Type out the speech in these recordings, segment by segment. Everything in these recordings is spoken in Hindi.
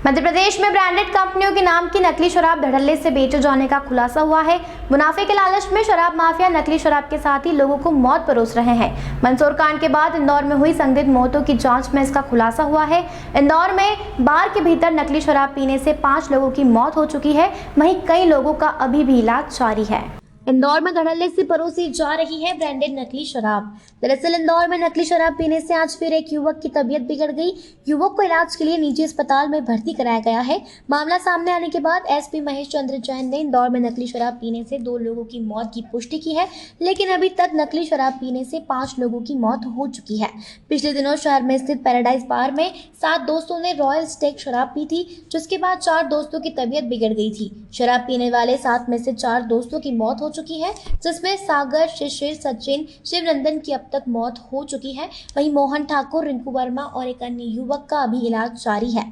मध्य प्रदेश में ब्रांडेड कंपनियों के नाम की नकली शराब धड़ल्ले से बेचे जाने का खुलासा हुआ है। मुनाफे के लालच में शराब माफिया नकली शराब के साथ ही लोगों को मौत परोस रहे हैं। मंदसौर कांड के बाद इंदौर में हुई संदिग्ध मौतों की जांच में इसका खुलासा हुआ है। इंदौर में बार के भीतर नकली शराब पीने से 5 लोगों की मौत हो चुकी है, वहीं कई लोगों का अभी भी इलाज जारी है। इंदौर में धड़ल्ले से परोसी जा रही है ब्रांडेड नकली शराब। दरअसल इंदौर में नकली शराब पीने से आज फिर एक युवक की तबीयत बिगड़ गई। युवक को इलाज के लिए निजी अस्पताल में भर्ती कराया गया है। मामला सामने आने के बाद एसपी महेश चंद्र जैन ने इंदौर में नकली शराब पीने से 2 लोगों की मौत की पुष्टि की है, लेकिन अभी तक नकली शराब पीने से 5 लोगों की मौत हो चुकी है। पिछले दिनों शहर में स्थित पैराडाइज बार में 7 दोस्तों ने रॉयल स्टेक शराब पी थी, जिसके बाद 4 दोस्तों की तबीयत बिगड़ गई थी। शराब पीने वाले 7 में से 4 दोस्तों की मौत हो चुकी है, जिसमें सागर, शिशिर, सचिन, शिवनंदन की अब तक मौत हो चुकी है। वहीं मोहन ठाकुर, रिंकू वर्मा और एक अन्य युवक का अभी इलाज जारी है।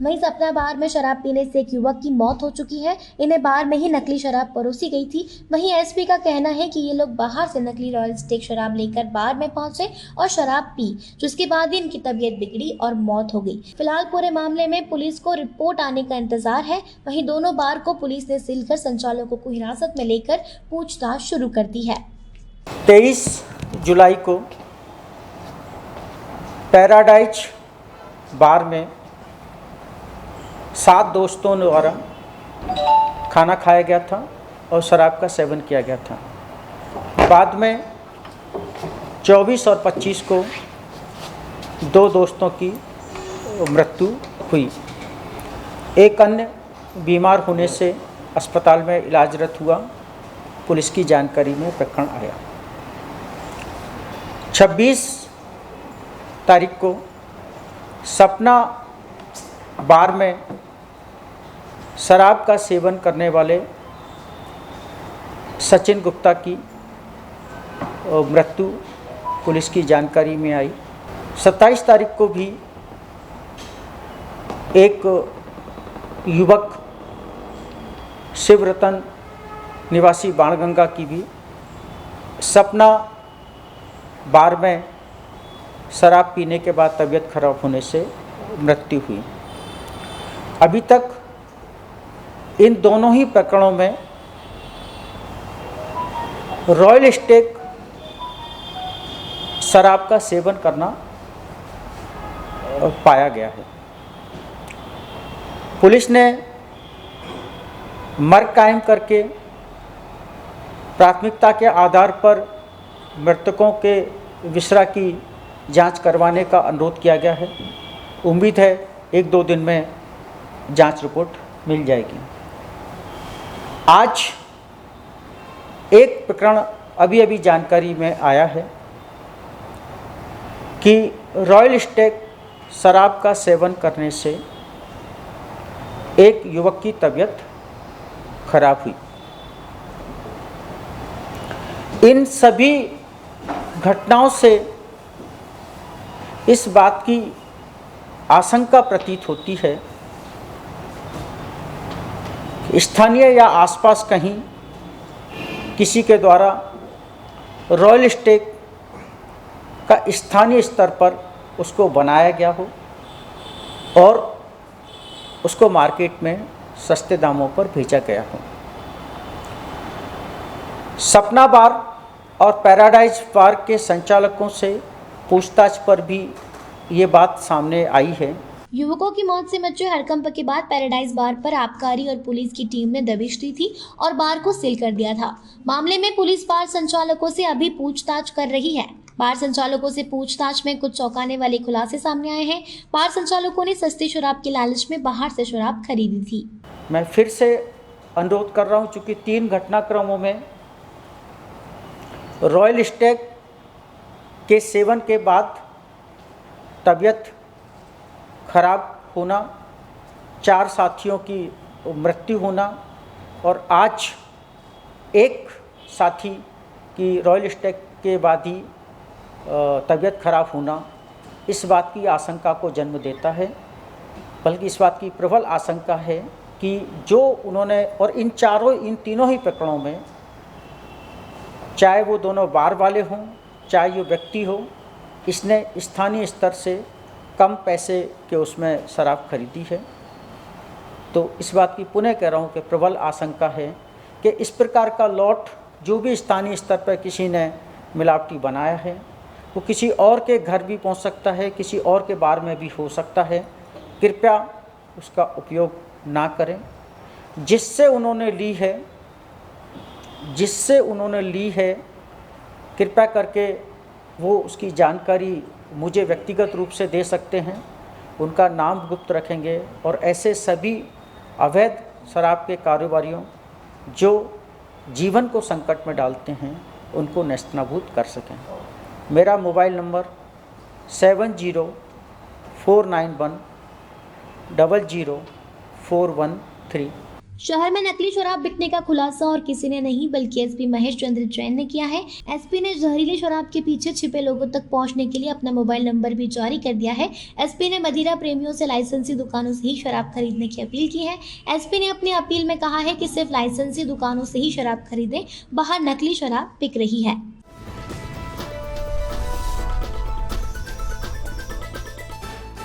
वहीं सपना बार में शराब पीने से एक युवक की मौत हो चुकी है। इन्हें बार में ही नकली शराब परोसी गई थी। वहीं एसपी का कहना है कि ये लोग बाहर से नकली रॉयल स्टेक शराब लेकर बार में पहुंचे और शराब पी, जिसके बाद ही इनकी तबीयत बिगड़ी और मौत हो गई। फिलहाल पूरे मामले में पुलिस को रिपोर्ट आने का इंतजार है। वहीं दोनों बार को पुलिस ने सील कर संचालकों को हिरासत में लेकर पूछताछ शुरू कर दी है। 23 जुलाई को पैराडाइज बार में 7 दोस्तों द्वारा खाना खाया गया था और शराब का सेवन किया गया था। बाद में 24 और 25 को 2 दोस्तों की मृत्यु हुई। एक अन्य बीमार होने से अस्पताल में इलाजरत हुआ। पुलिस की जानकारी में प्रकरण आया। 26 तारीख को सपना बार में शराब का सेवन करने वाले सचिन गुप्ता की मृत्यु पुलिस की जानकारी में आई। 27 तारीख को भी एक युवक शिवरतन निवासी बाणगंगा की भी सपना बार में शराब पीने के बाद तबीयत खराब होने से मृत्यु हुई। अभी तक इन दोनों ही प्रकरणों में रॉयल स्टेक शराब का सेवन करना पाया गया है। पुलिस ने मर्ग कायम करके प्राथमिकता के आधार पर मृतकों के विसरा की जांच करवाने का अनुरोध किया गया है। उम्मीद है 1-2 दिन में जांच रिपोर्ट मिल जाएगी। आज एक प्रकरण अभी जानकारी में आया है कि रॉयल स्टेक शराब का सेवन करने से एक युवक की तबीयत खराब हुई। इन सभी घटनाओं से इस बात की आशंका प्रतीत होती है कि स्थानीय या आसपास कहीं किसी के द्वारा रॉयल स्टेक का स्थानीय स्तर पर उसको बनाया गया हो और उसको मार्केट में सस्ते दामों पर भेजा गया हो। सपना बार और पैराडाइज बार के संचालकों से पूछताछ पर भी ये बात सामने आई है। युवकों की मौत से मचे हड़कंप के बाद पैराडाइज बार पर आबकारी और पुलिस की टीम ने दबिश दी थी और बार को सील कर दिया था। मामले में पुलिस बार संचालकों से अभी पूछताछ कर रही है। बार संचालकों से पूछताछ में कुछ चौंकाने वाले खुलासे सामने आए हैं। बार संचालकों ने सस्ती शराब के लालच में बाहर से शराब खरीदी थी। मैं फिर से अनुरोध कर रहा हूँ, चूँकि 3 घटनाक्रमों में रॉयल स्टेक के सेवन के बाद तबीयत खराब होना, 4 साथियों की मृत्यु होना और आज एक साथी की रॉयल स्टेक के बाद ही तबीयत खराब होना इस बात की आशंका को जन्म देता है। बल्कि इस बात की प्रबल आशंका है कि जो उन्होंने, और इन तीनों ही प्रकरणों में, चाहे वो दोनों बार वाले हों चाहे ये व्यक्ति हो, इसने स्थानीय स्तर से कम पैसे के उसमें शराब खरीदी है तो इस बात की पुनः कह रहा हूँ कि प्रबल आशंका है कि इस प्रकार का लॉट जो भी स्थानीय स्तर पर किसी ने मिलावटी बनाया है वो किसी और के घर भी पहुँच सकता है, किसी और के बार में भी हो सकता है। कृपया उसका उपयोग ना करें। जिससे उन्होंने ली है कृपया करके वो उसकी जानकारी मुझे व्यक्तिगत रूप से दे सकते हैं, उनका नाम गुप्त रखेंगे और ऐसे सभी अवैध शराब के कारोबारियों जो जीवन को संकट में डालते हैं उनको नेस्तनाबूद कर सकें। मेरा मोबाइल नंबर 7049100413। शहर में नकली शराब बिकने का खुलासा और किसी ने नहीं बल्कि एसपी महेश चंद्र जैन ने किया है। एसपी ने जहरीली शराब के पीछे छिपे लोगों तक पहुंचने के लिए अपना मोबाइल नंबर भी जारी कर दिया है। एसपी ने मदिरा प्रेमियों से लाइसेंसी दुकानों से ही शराब खरीदने की अपील की है। एसपी ने अपनी अपील में कहा है कि सिर्फ लाइसेंसी दुकानों से ही शराब खरीदें, बाहर नकली शराब बिक रही है।